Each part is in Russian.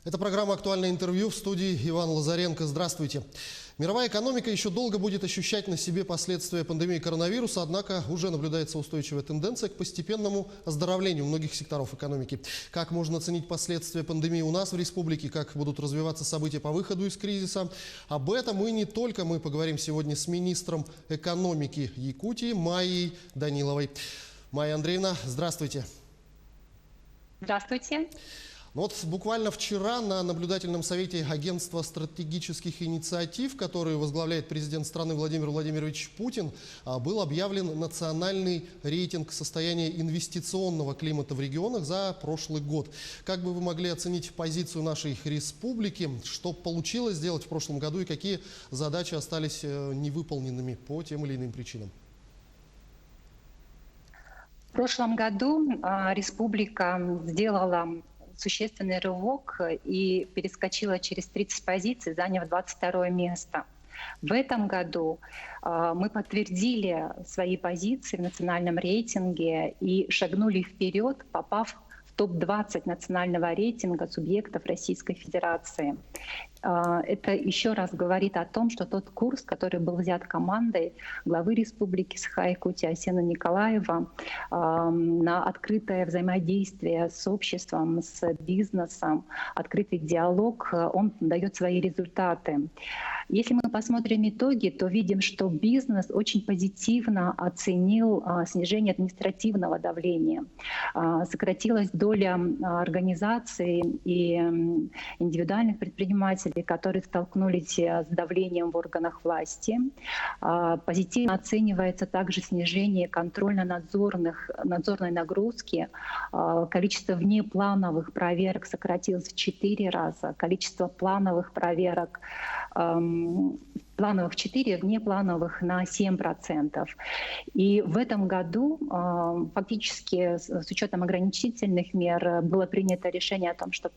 Это программа «Актуальное интервью», в студии Иван Лазаренко. Здравствуйте. Мировая экономика еще долго будет ощущать на себе последствия пандемии коронавируса, однако уже наблюдается устойчивая тенденция к постепенному оздоровлению многих секторов экономики. Как можно оценить последствия пандемии у нас в республике, как будут развиваться события по выходу из кризиса? Об этом и не только мы поговорим сегодня с министром экономики Якутии Майей Даниловой. Майя Андреевна, здравствуйте. Здравствуйте. Вот буквально вчера на наблюдательном совете Агентства стратегических инициатив, который возглавляет президент страны Владимир Владимирович Путин, был объявлен национальный рейтинг состояния инвестиционного климата в регионах за прошлый год. Как бы вы могли оценить позицию нашей республики, что получилось сделать в прошлом году и какие задачи остались невыполненными по тем или иным причинам? В прошлом году республика сделала существенный рывок и перескочила через 30 позиций, заняв 22 место. В этом году мы подтвердили свои позиции в национальном рейтинге и шагнули вперед, попав в топ-20 национального рейтинга субъектов Российской Федерации. Это еще раз говорит о том, что тот курс, который был взят командой главы Республики Саха-Якутия Асена Николаева на открытое взаимодействие с обществом, с бизнесом, открытый диалог, он дает свои результаты. Если мы посмотрим итоги, то видим, что бизнес очень позитивно оценил снижение административного давления. Сократилась доля организаций и индивидуальных предпринимателей, которые столкнулись с давлением в органах власти. Позитивно оценивается также снижение контрольно-надзорной нагрузки. Количество внеплановых проверок сократилось в 4 раза. Количество плановых проверок плановых 4, внеплановых на 7%. И в этом году фактически с учетом ограничительных мер было принято решение о том, что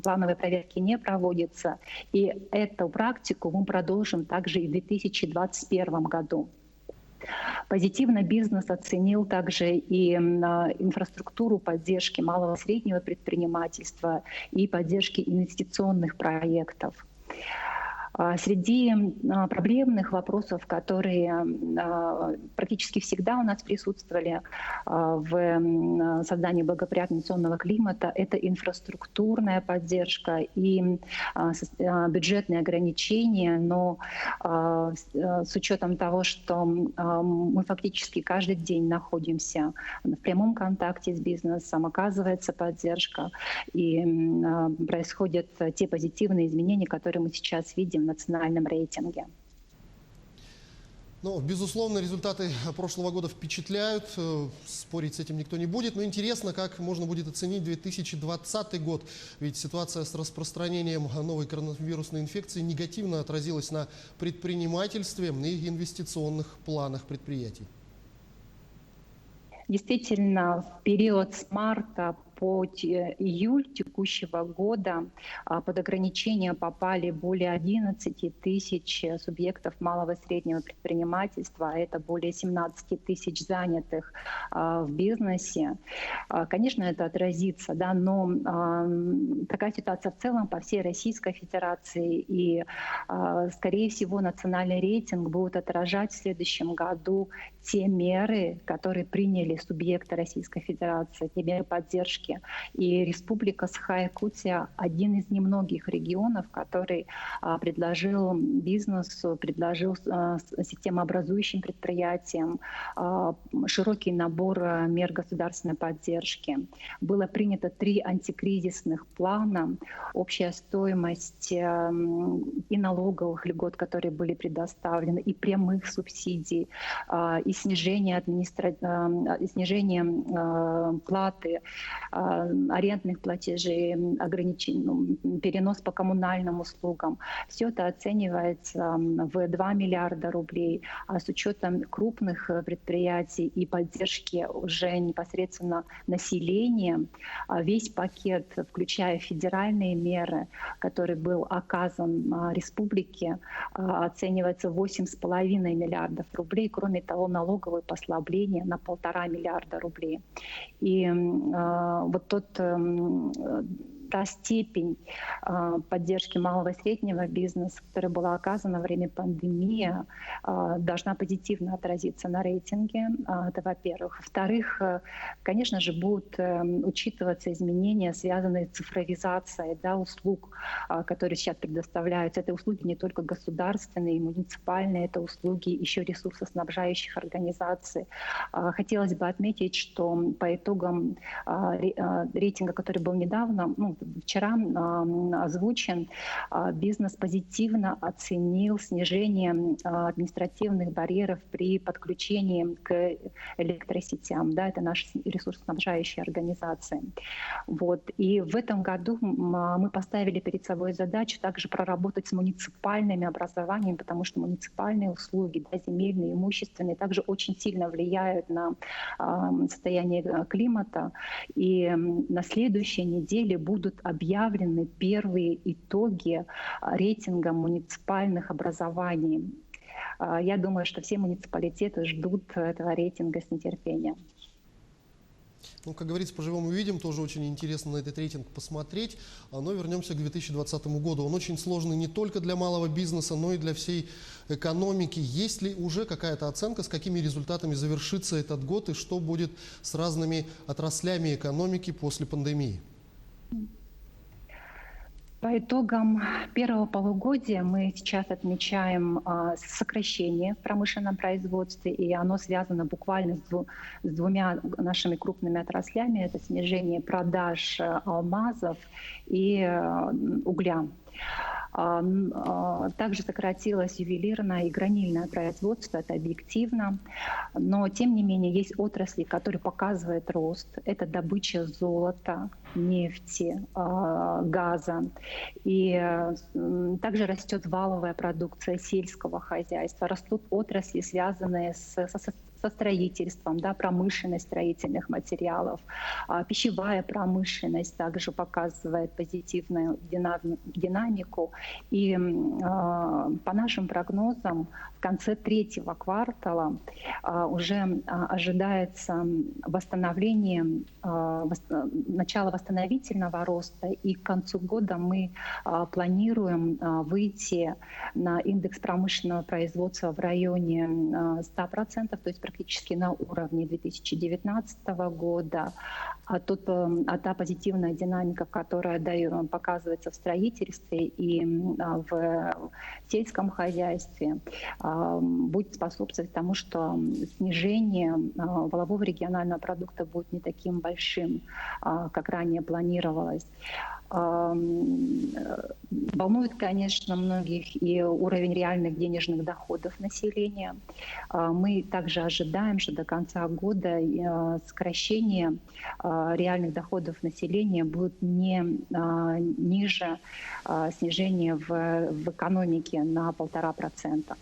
плановые проверки не проводятся. И эту практику мы продолжим также и в 2021 году. Позитивно бизнес оценил также и инфраструктуру поддержки малого и среднего предпринимательства и поддержки инвестиционных проектов. Среди проблемных вопросов, которые практически всегда у нас присутствовали в создании благоприятного инвестиционного климата, это инфраструктурная поддержка и бюджетные ограничения. Но с учетом того, что мы фактически каждый день находимся в прямом контакте с бизнесом, оказывается поддержка, и происходят те позитивные изменения, которые мы сейчас видим в национальном рейтинге. Ну, безусловно, результаты прошлого года впечатляют, спорить с этим никто не будет, но интересно, как можно будет оценить 2020 год, ведь ситуация с распространением новой коронавирусной инфекции негативно отразилась на предпринимательстве и инвестиционных планах предприятий. Действительно, в период с марта по июль текущего года под ограничения попали более 11 тысяч субъектов малого и среднего предпринимательства, а это более 17 тысяч занятых в бизнесе. Конечно, это отразится, да, но такая ситуация в целом по всей Российской Федерации, и, скорее всего, национальный рейтинг будет отражать в следующем году те меры, которые приняли субъекты Российской Федерации, те меры поддержки. И Республика Саха-Якутия — один из немногих регионов, который предложил бизнесу, предложил системообразующим предприятиям широкий набор мер государственной поддержки. Было принято 3 антикризисных плана. Общая стоимость и налоговых льгот, которые были предоставлены, и прямых субсидий, и снижение платы, арендных платежей, перенос по коммунальным услугам. Все это оценивается в 2 миллиарда рублей. А с учетом крупных предприятий и поддержки уже непосредственно населения, весь пакет, включая федеральные меры, который был оказан республике, оценивается в 8,5 миллиардов рублей. Кроме того, налоговые послабления на 1,5 миллиарда рублей. И вот та степень поддержки малого и среднего бизнеса, которая была оказана во время пандемии, должна позитивно отразиться на рейтинге. Это во-первых. Во-вторых, конечно же, будут учитываться изменения, связанные с цифровизацией, да, услуг, которые сейчас предоставляются. Это услуги не только государственные, муниципальные, это услуги еще ресурсоснабжающих организаций. Хотелось бы отметить, что по итогам рейтинга, который был недавно, вчера озвучен, бизнес позитивно оценил снижение административных барьеров при подключении к электросетям. Да, это наши ресурсоснабжающие организации. Вот. И в этом году мы поставили перед собой задачу также проработать с муниципальными образованиями, потому что муниципальные услуги, да, земельные, имущественные, также очень сильно влияют на состояние климата. И на следующей неделе будут объявлены первые итоги рейтинга муниципальных образований. Я думаю, что все муниципалитеты ждут этого рейтинга с нетерпением. Ну, как говорится, поживем увидим, тоже очень интересно на этот рейтинг посмотреть. Но вернемся к 2020 году. Он очень сложный не только для малого бизнеса, но и для всей экономики. Есть ли уже какая-то оценка, с какими результатами завершится этот год и что будет с разными отраслями экономики после пандемии? По итогам первого полугодия мы сейчас отмечаем сокращение в промышленном производстве, и оно связано буквально с двумя нашими крупными отраслями. Это снижение продаж алмазов и угля. Также сократилось ювелирное и гранильное производство, это объективно. Но, тем не менее, есть отрасли, которые показывают рост. Это добыча золота, нефти, газа. И также растет валовая продукция сельского хозяйства. Растут отрасли, связанные со строительством, да, промышленность строительных материалов. Пищевая промышленность также показывает позитивную динамику. И по нашим прогнозам в конце третьего квартала уже ожидается восстановление, начало восстановительного роста. И к концу года мы планируем выйти на индекс промышленного производства в районе 100%, то есть практически на уровне 2019 года. А та позитивная динамика, которая показывается в строительстве и в сельском хозяйстве, будет способствовать тому, что снижение валового регионального продукта будет не таким большим, как ранее планировалось. Волнует, конечно, многих и уровень реальных денежных доходов населения. Мы также ожидаем, что до конца года сокращение реальных доходов населения будет не ниже снижения в экономике на 1,5%.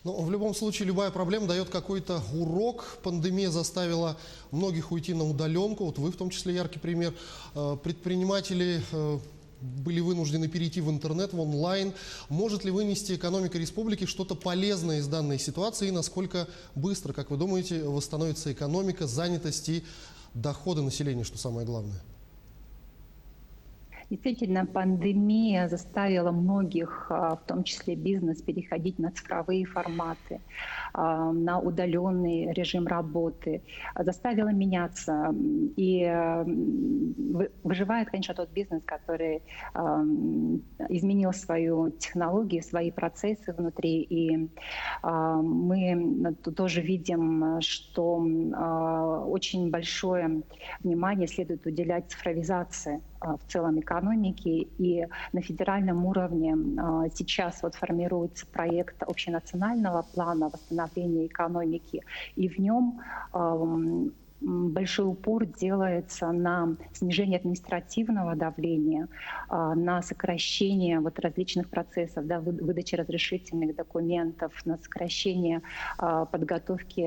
Но в любом случае любая проблема дает какой-то урок. Пандемия заставила многих уйти на удаленку. Вот вы в том числе яркий пример. Предприниматели были вынуждены перейти в интернет, в онлайн. Может ли вынести экономика республики что-то полезное из данной ситуации? И насколько быстро, как вы думаете, восстановится экономика, занятость и доходы населения, что самое главное? Действительно, пандемия заставила многих, в том числе бизнес, переходить на цифровые форматы, на удаленный режим работы, заставила меняться. И выживает, конечно, тот бизнес, который изменил свою технологию, свои процессы внутри. И мы тоже видим, что очень большое внимание следует уделять цифровизации в целом экономики. И на федеральном уровне сейчас вот формируется проект общенационального плана восстановления экономики. И в нем большой упор делается на снижение административного давления, на сокращение различных процессов, да, выдачи разрешительных документов, на сокращение подготовки,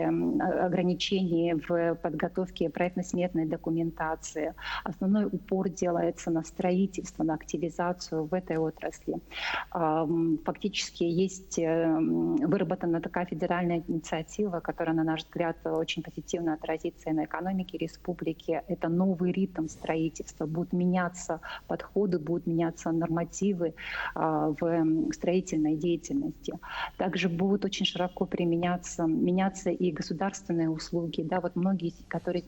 ограничений в подготовке проектно-сметной документации. Основной упор делается на строительство, на активизацию в этой отрасли. Фактически есть выработана такая федеральная инициатива, которая, на наш взгляд, очень позитивно отразится и государственной экономики республики. Это новый ритм строительства. Будут меняться подходы, будут меняться нормативы в строительной деятельности. Также будут очень широко меняться и государственные услуги. Да, вот многие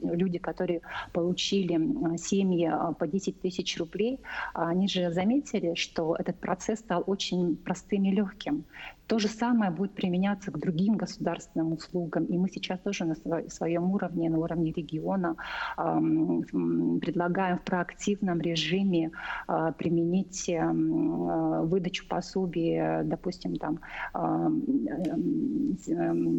люди, которые получили семьи по 10 тысяч рублей, они же заметили, что этот процесс стал очень простым и легким. То же самое будет применяться к другим государственным услугам. И мы сейчас тоже на своем уровне, на уровне региона, предлагаем в проактивном режиме применить выдачу пособий, допустим, там,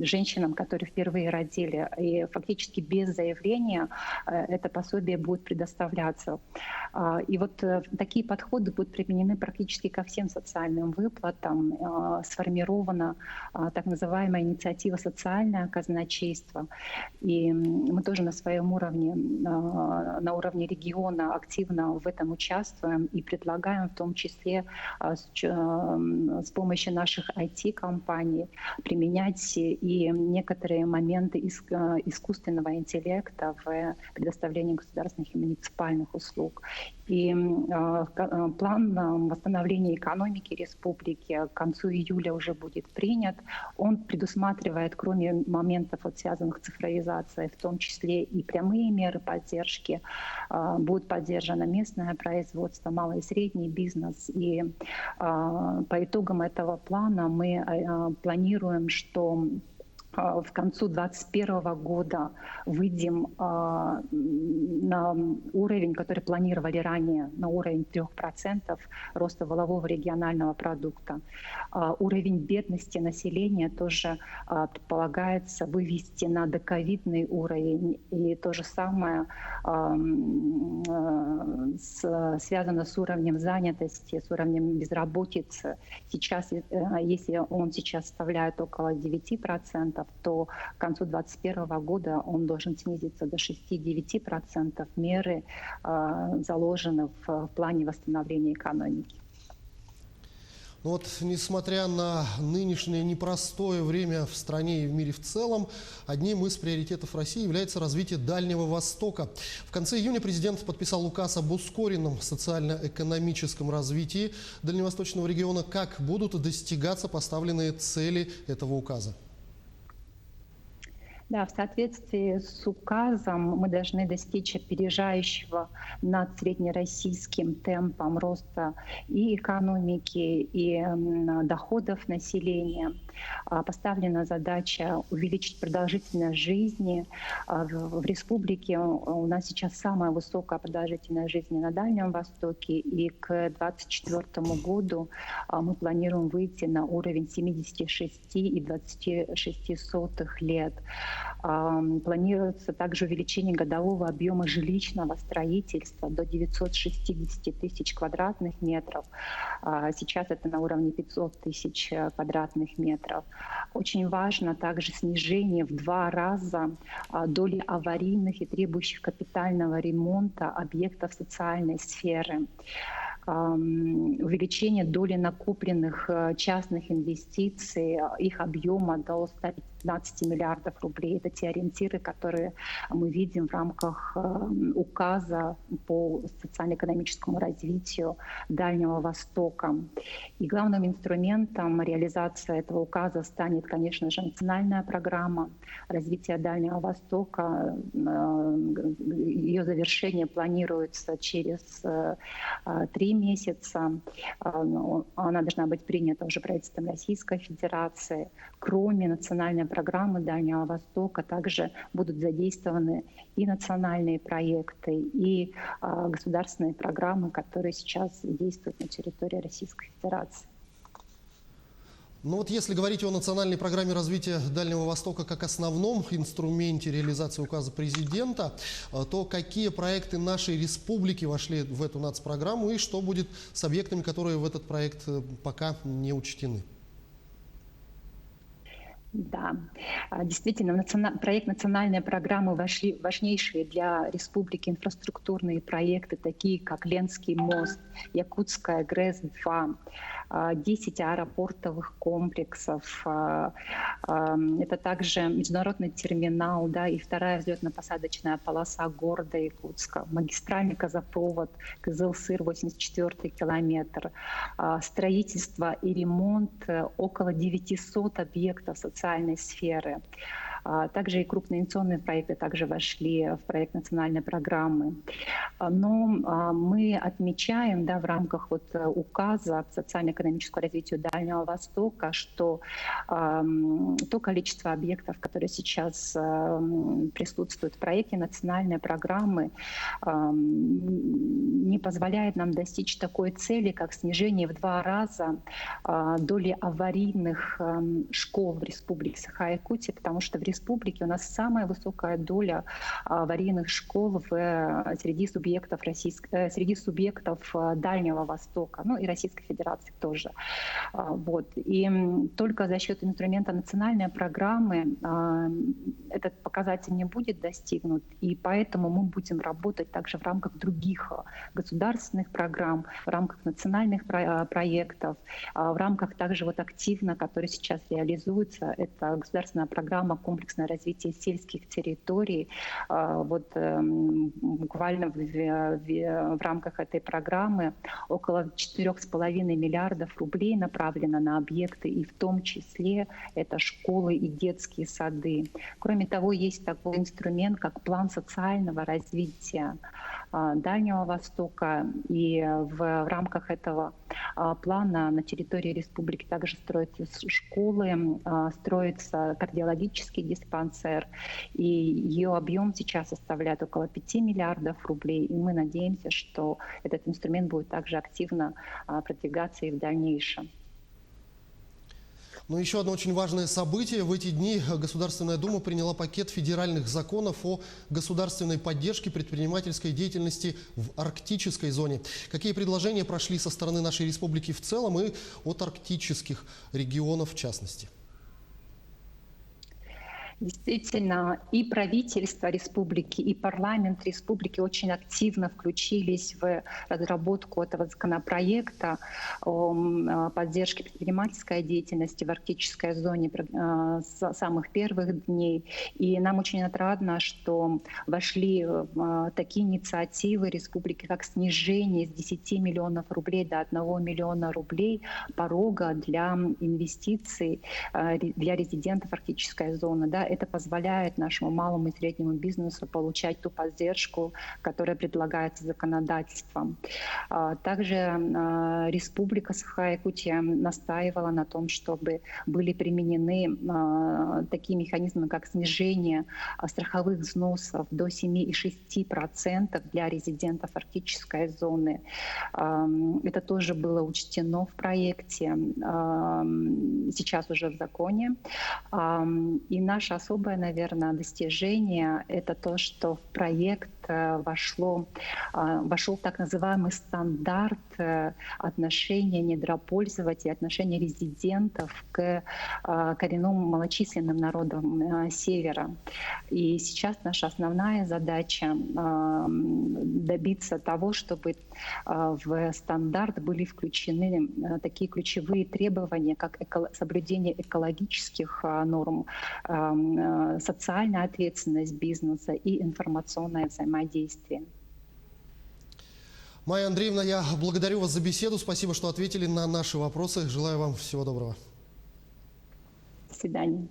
женщинам, которые впервые родили. И фактически без заявления это пособие будет предоставляться. И вот такие подходы будут применены практически ко всем социальным выплатам. Сформирована так называемая инициатива «Социальное казначейство». И мы тоже на своем уровне, на уровне региона активно в этом участвуем и предлагаем в том числе с помощью наших IT-компаний применять и некоторые моменты искусственного интеллекта в предоставлении государственных и муниципальных услуг. И план восстановления экономики республики к концу июля уже будет принят. Он предусматривает, кроме моментов, вот, связанных с цифровизацией, в том числе и прямые меры поддержки. Будет поддержано местное производство, малый и средний бизнес. И по итогам этого плана мы планируем, что в концу 2021 года выйдем на уровень, который планировали ранее, на уровень 3% роста валового регионального продукта. Уровень бедности населения тоже предполагается вывести на доковидный уровень. И то же самое связано с уровнем занятости, с уровнем безработицы. Сейчас, если он сейчас составляет около 9%, то к концу 2021 года он должен снизиться до 6-9%. Меры заложены в плане восстановления экономики. Ну вот, несмотря на нынешнее непростое время в стране и в мире в целом, одним из приоритетов России является развитие Дальнего Востока. В конце июня президент подписал указ об ускоренном социально-экономическом развитии Дальневосточного региона. Как будут достигаться поставленные цели этого указа? Да, в соответствии с указом мы должны достичь опережающего над среднероссийским темпом роста и экономики, и доходов населения. Поставлена задача увеличить продолжительность жизни. В республике у нас сейчас самая высокая продолжительность жизни на Дальнем Востоке, и к 2024 году мы планируем выйти на уровень 76,26 лет. Планируется также увеличение годового объема жилищного строительства до 960 тысяч квадратных метров. Сейчас это на уровне 500 тысяч квадратных метров. Очень важно также снижение в 2 раза доли аварийных и требующих капитального ремонта объектов социальной сферы. Увеличение доли накопленных частных инвестиций, их объема до 115 миллиардов рублей. Это те ориентиры, которые мы видим в рамках указа по социально-экономическому развитию Дальнего Востока. И главным инструментом реализации этого указа станет, конечно же, национальная программа развития Дальнего Востока. Ее завершение планируется через 3 месяца. Она должна быть принята уже правительством Российской Федерации. Кроме национальной программы Дальнего Востока также будут задействованы и национальные проекты, и государственные программы, которые сейчас действуют на территории Российской Федерации. Ну вот если говорить о национальной программе развития Дальнего Востока как основном инструменте реализации указа президента, то какие проекты нашей республики вошли в эту нацпрограмму и что будет с объектами, которые в этот проект пока не учтены? Да, действительно, в проект национальной программы вошли важнейшие для республики инфраструктурные проекты, такие как Ленский мост, Якутская ГРЭС-2, 10 аэропортовых комплексов. Это также международный терминал, да, и вторая взлетно-посадочная полоса города Якутска, магистральный газопровод Кызылсыр, 84-й километр, строительство и ремонт около 900 объектов социальной сферы. Также и крупные инвестиционные проекты также вошли в проект национальной программы. Но мы отмечаем, да, в рамках вот указа по социально-экономическому развитию Дальнего Востока, что то количество объектов, которые сейчас присутствуют в проекте национальной программы, не позволяет нам достичь такой цели, как снижение в 2 раза доли аварийных школ в Республике Саха-Якутия, потому что в республике у нас самая высокая доля аварийных школ среди субъектов Дальнего Востока, ну и Российской Федерации тоже. Вот. И только за счет инструмента национальной программы этот показатель не будет достигнут, и поэтому мы будем работать также в рамках других государственных программ, в рамках национальных проектов, в рамках также вот активно, которые сейчас реализуются, это государственная программа «Комплексное развитие сельских территорий». Вот буквально в рамках этой программы около 4,5 миллиардов рублей направлено на объекты, и в том числе это школы и детские сады. Кроме того, есть такой инструмент, как план социального развития Дальнего Востока, и в рамках этого плана на территории республики также строятся школы, строится кардиологический диспансер, и ее объем сейчас составляет около 5 миллиардов рублей, и мы надеемся, что этот инструмент будет также активно продвигаться и в дальнейшем. Но еще одно очень важное событие. В эти дни Государственная Дума приняла пакет федеральных законов о государственной поддержке предпринимательской деятельности в арктической зоне. Какие предложения прошли со стороны нашей республики в целом и от арктических регионов в частности? Действительно, и правительство республики, и парламент республики очень активно включились в разработку этого законопроекта о поддержке предпринимательской деятельности в арктической зоне с самых первых дней. И нам очень отрадно, что вошли такие инициативы республики, как снижение с 10 миллионов рублей до 1 миллиона рублей порога для инвестиций для резидентов арктической зоны. Да, это позволяет нашему малому и среднему бизнесу получать ту поддержку, которая предлагается законодательством. Также Республика Саха-Якутия настаивала на том, чтобы были применены такие механизмы, как снижение страховых взносов до 7,6% для резидентов арктической зоны. Это тоже было учтено в проекте, сейчас уже в законе. И наша особое, наверное, достижение — это то, что в проект вошел так называемый стандарт отношения недропользователей, отношения резидентов к коренным малочисленным народам Севера. И сейчас наша основная задача добиться того, чтобы в стандарт были включены такие ключевые требования, как соблюдение экологических норм, социальная ответственность бизнеса и информационное взаимодействие. Майя Андреевна, я благодарю вас за беседу. Спасибо, что ответили на наши вопросы. Желаю вам всего доброго. До свидания.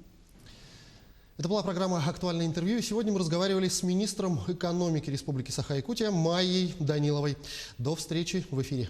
Это была программа «Актуальное интервью». Сегодня мы разговаривали с министром экономики Республики Саха-Якутия Майей Даниловой. До встречи в эфире.